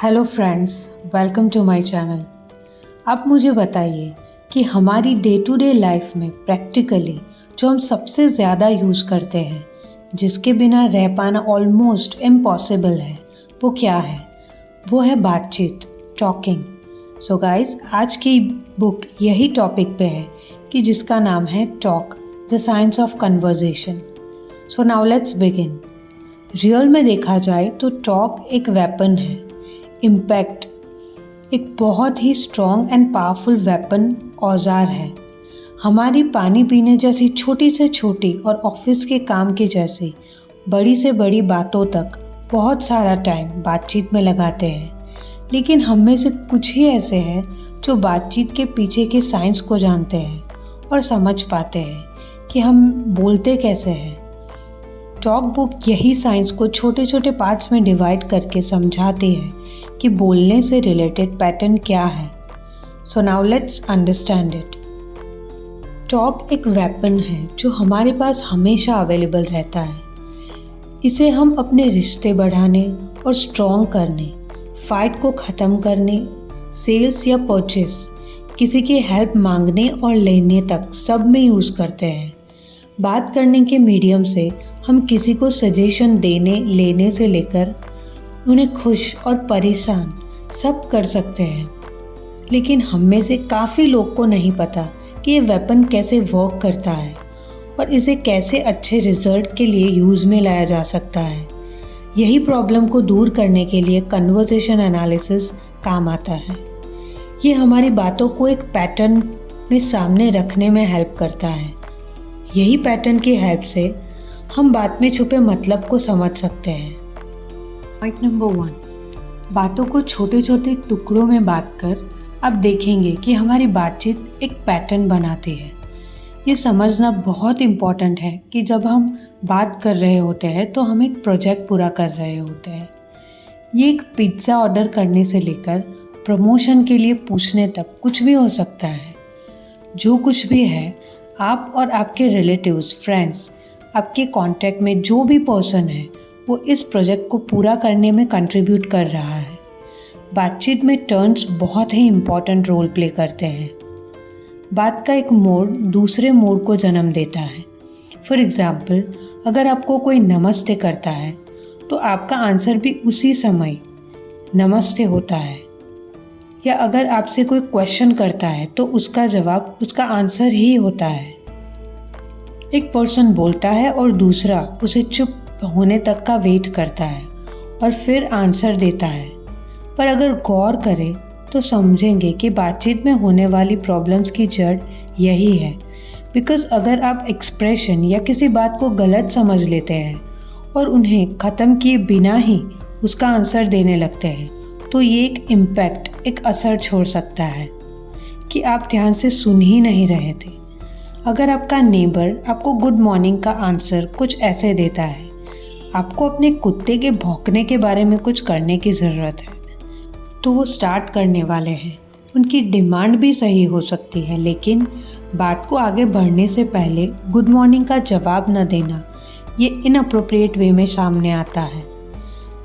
Hello friends, welcome to my channel. अब मुझे बताइए कि हमारी डे टू डे लाइफ में प्रैक्टिकली जो हम सबसे ज़्यादा यूज़ करते हैं, जिसके बिना रह पाना ऑलमोस्ट इम्पॉसिबल है, वो क्या है? वो है बातचीत, टॉकिंग। सो गाइस, आज की बुक यही टॉपिक पे है कि जिसका नाम है talk, the science of conversation. So now let's begin. Real में देखा जाए तो टॉक एक वेपन है, इम्पैक्ट एक बहुत ही स्ट्रॉन्ग एंड पावरफुल वेपन, औजार है। हमारी पानी पीने जैसी छोटी से छोटी और ऑफिस के काम के जैसी बड़ी से बड़ी बातों तक बहुत सारा टाइम बातचीत में लगाते हैं। लेकिन हम में से कुछ ही ऐसे हैं जो बातचीत के पीछे के साइंस को जानते हैं और समझ पाते हैं कि हम बोलते कैसे हैं। टॉक बुक यही साइंस को छोटे छोटे पार्ट्स में डिवाइड करके समझाती है कि बोलने से रिलेटेड पैटर्न क्या है। So now let's understand it. Talk एक वेपन है जो हमारे पास हमेशा अवेलेबल रहता है। इसे हम अपने रिश्ते बढ़ाने और स्ट्रॉन्ग करने, फाइट को ख़त्म करने, सेल्स या परचेस, किसी की हेल्प मांगने और लेने तक सब में यूज़ करते हैं। बात करने के मीडियम से हम किसी को सजेशन देने लेने से लेकर उन्हें खुश और परेशान सब कर सकते हैं। लेकिन हम में से काफ़ी लोग को नहीं पता कि ये वेपन कैसे वर्क करता है और इसे कैसे अच्छे रिजल्ट के लिए यूज़ में लाया जा सकता है। यही प्रॉब्लम को दूर करने के लिए कन्वर्सेशन एनालिसिस काम आता है। ये हमारी बातों को एक पैटर्न में सामने रखने में हेल्प करता है। यही पैटर्न की हेल्प से हम बात में छुपे मतलब को समझ सकते हैं। पॉइंट नंबर 1, बातों को छोटे छोटे टुकड़ों में बांट कर अब देखेंगे कि हमारी बातचीत एक पैटर्न बनाती है। ये समझना बहुत इम्पॉर्टेंट है कि जब हम बात कर रहे होते हैं तो हम एक प्रोजेक्ट पूरा कर रहे होते हैं। ये एक पिज़्ज़ा ऑर्डर करने से लेकर प्रमोशन के लिए पूछने तक कुछ भी हो सकता है। जो कुछ भी है, आप और आपके रिलेटिव्स, फ्रेंड्स, आपके कांटेक्ट में जो भी पर्सन है, वो इस प्रोजेक्ट को पूरा करने में कंट्रीब्यूट कर रहा है। बातचीत में टर्न्स बहुत ही इम्पॉर्टेंट रोल प्ले करते हैं। बात का एक मोड़ दूसरे मोड़ को जन्म देता है। फॉर एग्ज़ाम्पल, अगर आपको कोई नमस्ते करता है तो आपका आंसर भी उसी समय नमस्ते होता है। या अगर आपसे कोई क्वेश्चन करता है तो उसका जवाब उसका आंसर ही होता है। एक पर्सन बोलता है और दूसरा उसे चुप होने तक का वेट करता है और फिर आंसर देता है। पर अगर गौर करें तो समझेंगे कि बातचीत में होने वाली प्रॉब्लम्स की जड़ यही है। बिकॉज़ अगर आप एक्सप्रेशन या किसी बात को गलत समझ लेते हैं और उन्हें ख़त्म किए बिना ही उसका आंसर देने लगते हैं, तो ये एक इम्पैक्ट, एक असर छोड़ सकता है कि आप ध्यान से सुन ही नहीं रहे थे। अगर आपका नेबर आपको गुड मॉर्निंग का आंसर कुछ ऐसे देता है, आपको अपने कुत्ते के भौंकने के बारे में कुछ करने की ज़रूरत है, तो वो स्टार्ट करने वाले हैं। उनकी डिमांड भी सही हो सकती है, लेकिन बात को आगे बढ़ने से पहले गुड मॉर्निंग का जवाब न देना, ये इनअप्रोप्रिएट वे में सामने आता है।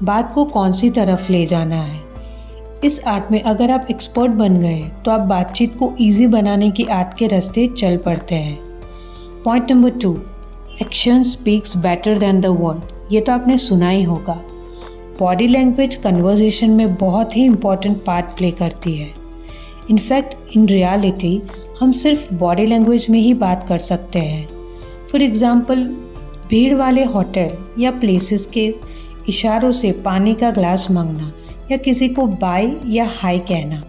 बात को कौन सी तरफ ले जाना है, इस आर्ट में अगर आप एक्सपर्ट बन गए तो आप बातचीत को इजी बनाने की आर्ट के रास्ते चल पड़ते हैं। Point number 2, action speaks better than the word. ये तो आपने सुना ही होगा। बॉडी लैंग्वेज कन्वर्सेशन में बहुत ही इम्पॉर्टेंट पार्ट प्ले करती है। इनफैक्ट इन रियलिटी हम सिर्फ बॉडी लैंग्वेज में ही बात कर सकते हैं। फॉर एग्ज़ाम्पल, भीड़ वाले होटल या प्लेसेस के इशारों से पानी का ग्लास मांगना या किसी को बाय या हाय कहना।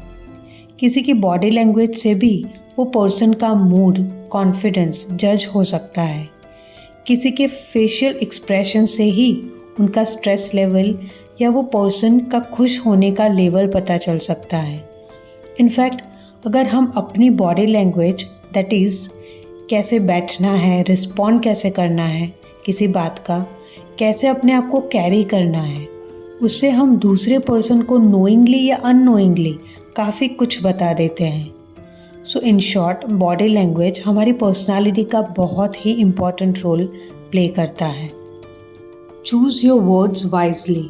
किसी की बॉडी लैंग्वेज से भी वो पर्सन का मूड, कॉन्फिडेंस जज हो सकता है। किसी के फेशियल एक्सप्रेशन से ही उनका स्ट्रेस लेवल या वो पर्सन का खुश होने का लेवल पता चल सकता है। इनफैक्ट अगर हम अपनी बॉडी लैंग्वेज, दैट इज़ कैसे बैठना है, रिस्पॉन्ड कैसे करना है किसी बात का, कैसे अपने आप को कैरी करना है, उससे हम दूसरे पर्सन को नोइंगली या अननोइंगली काफ़ी कुछ बता देते हैं। सो इन शॉर्ट, बॉडी लैंग्वेज हमारी पर्सनालिटी का बहुत ही इम्पॉर्टेंट रोल प्ले करता है। Choose your words wisely.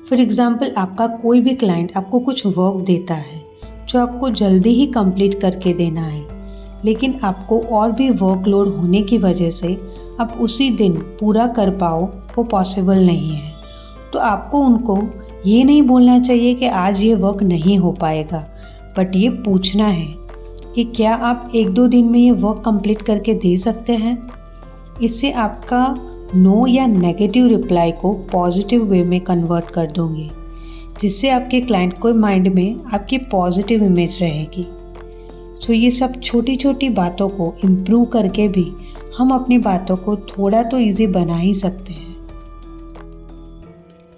For example, आपका कोई भी क्लाइंट आपको कुछ वर्क देता है जो आपको जल्दी ही कंप्लीट करके देना है, लेकिन आपको और भी वर्कलोड होने की वजह से आप उसी दिन पूरा कर पाओ, वो पॉसिबल नहीं है। तो आपको उनको ये नहीं बोलना चाहिए कि आज ये वर्क नहीं हो पाएगा, बट ये पूछना है कि क्या आप 1-2 दिन में ये वर्क कंप्लीट करके दे सकते हैं। इससे आपका नो या नेगेटिव रिप्लाई को पॉजिटिव वे में कन्वर्ट कर दोगे, जिससे आपके क्लाइंट को माइंड में आपकी पॉजिटिव इमेज रहेगी। सो ये सब छोटी छोटी बातों को इम्प्रूव करके भी हम अपनी बातों को थोड़ा तो ईजी बना ही सकते हैं।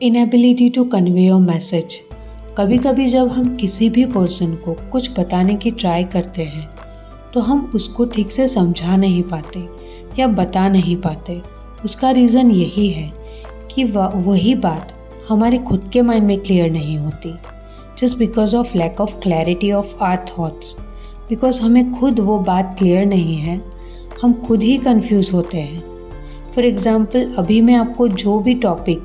Inability to convey your message. कभी कभी जब हम किसी भी पर्सन को कुछ बताने की ट्राई करते हैं तो हम उसको ठीक से समझा नहीं पाते या बता नहीं पाते। उसका रीज़न यही है कि वही बात हमारे खुद के माइंड में क्लियर नहीं होती, just because of lack of clarity of our thoughts. Because हमें खुद वो बात क्लियर नहीं है, हम खुद ही कंफ्यूज होते हैं। फॉर एग्ज़ाम्पल, अभी मैं आपको जो भी टॉपिक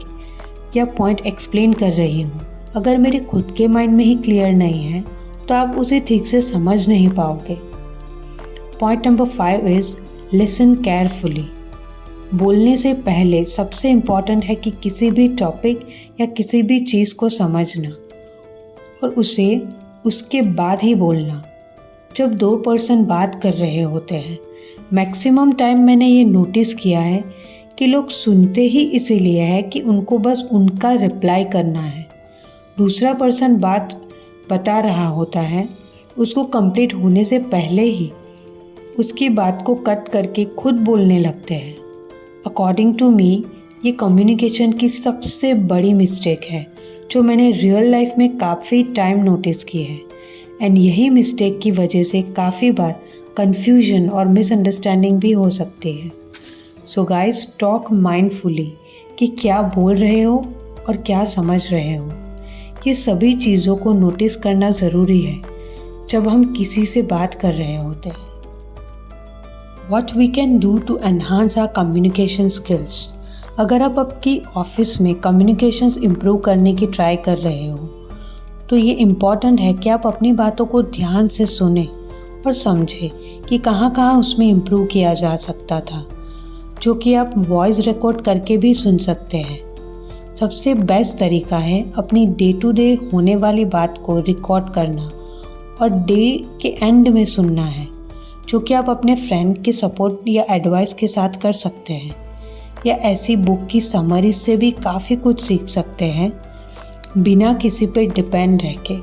या पॉइंट एक्सप्लेन कर रही हूँ, अगर मेरे खुद के माइंड में ही क्लियर नहीं है तो आप उसे ठीक से समझ नहीं पाओगे। Point number 5 is listen carefully. बोलने से पहले सबसे इम्पॉर्टेंट है कि किसी भी टॉपिक या किसी भी चीज़ को समझना और उसे उसके बाद ही बोलना। जब 2 पर्सन बात कर रहे होते हैं, मैक्सिमम टाइम मैंने ये नोटिस किया है कि लोग सुनते ही इसीलिए है कि उनको बस उनका रिप्लाई करना है। दूसरा पर्सन बात बता रहा होता है, उसको कंप्लीट होने से पहले ही उसकी बात को कट करके खुद बोलने लगते हैं। अकॉर्डिंग टू मी, ये कम्युनिकेशन की सबसे बड़ी मिस्टेक है जो मैंने रियल लाइफ में काफ़ी टाइम नोटिस की है। एंड यही मिस्टेक की वजह से काफ़ी बार कन्फ्यूजन और मिसअंडरस्टैंडिंग भी हो सकती है। सो गाइस, टॉक माइंडफुली कि क्या बोल रहे हो और क्या समझ रहे हो। ये सभी चीज़ों को नोटिस करना ज़रूरी है जब हम किसी से बात कर रहे होते हैं। What we can do to enhance our communication skills। अगर आप आपकी ऑफिस में कम्युनिकेशंस इम्प्रूव करने की ट्राई कर रहे हो तो ये इम्पॉर्टेंट है कि आप अपनी बातों को ध्यान से सुने और समझें कि कहाँ कहाँ उसमें इम्प्रूव किया जा सकता था, जो कि आप वॉइस रिकॉर्ड करके भी सुन सकते हैं। सबसे बेस्ट तरीका है अपनी डे टू डे होने वाली बात को रिकॉर्ड करना और डे के एंड में सुनना है, जो कि आप अपने फ्रेंड के सपोर्ट या एडवाइस के साथ कर सकते हैं, या ऐसी बुक की समरी से भी काफ़ी कुछ सीख सकते हैं बिना किसी पे डिपेंड रह के।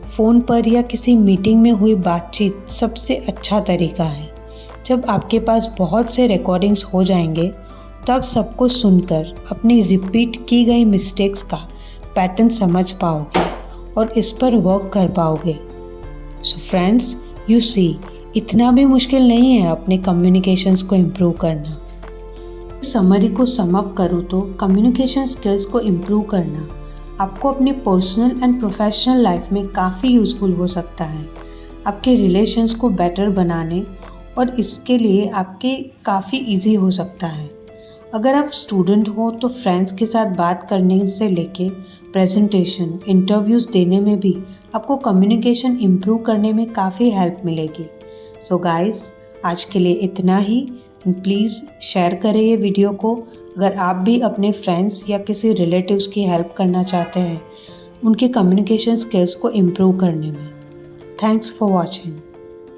फ़ोन पर या किसी मीटिंग में हुई बातचीत सबसे अच्छा तरीका है। जब आपके पास बहुत से रिकॉर्डिंग्स हो जाएंगे तो आप सबको सुनकर अपनी रिपीट की गई मिस्टेक्स का पैटर्न समझ पाओगे और इस पर वर्क कर पाओगे। सो फ्रेंड्स, यू सी, इतना भी मुश्किल नहीं है अपने कम्युनिकेशंस को इम्प्रूव करना। समरी को सम अप करूँ तो कम्युनिकेशन स्किल्स को इम्प्रूव करना आपको अपने पर्सनल एंड प्रोफेशनल लाइफ में काफ़ी यूज़फुल हो सकता है, आपके रिलेशंस को बेटर बनाने, और इसके लिए आपके काफ़ी इजी हो सकता है। अगर आप स्टूडेंट हो तो फ्रेंड्स के साथ बात करने से लेके प्रेजेंटेशन, इंटरव्यूज़ देने में भी आपको कम्युनिकेशन इम्प्रूव करने में काफ़ी हेल्प मिलेगी। सो गाइस, आज के लिए इतना ही। प्लीज़ शेयर करें ये वीडियो को अगर आप भी अपने फ्रेंड्स या किसी रिलेटिव्स की हेल्प करना चाहते हैं उनके कम्युनिकेशन स्किल्स को इम्प्रूव करने में। Thanks for watching.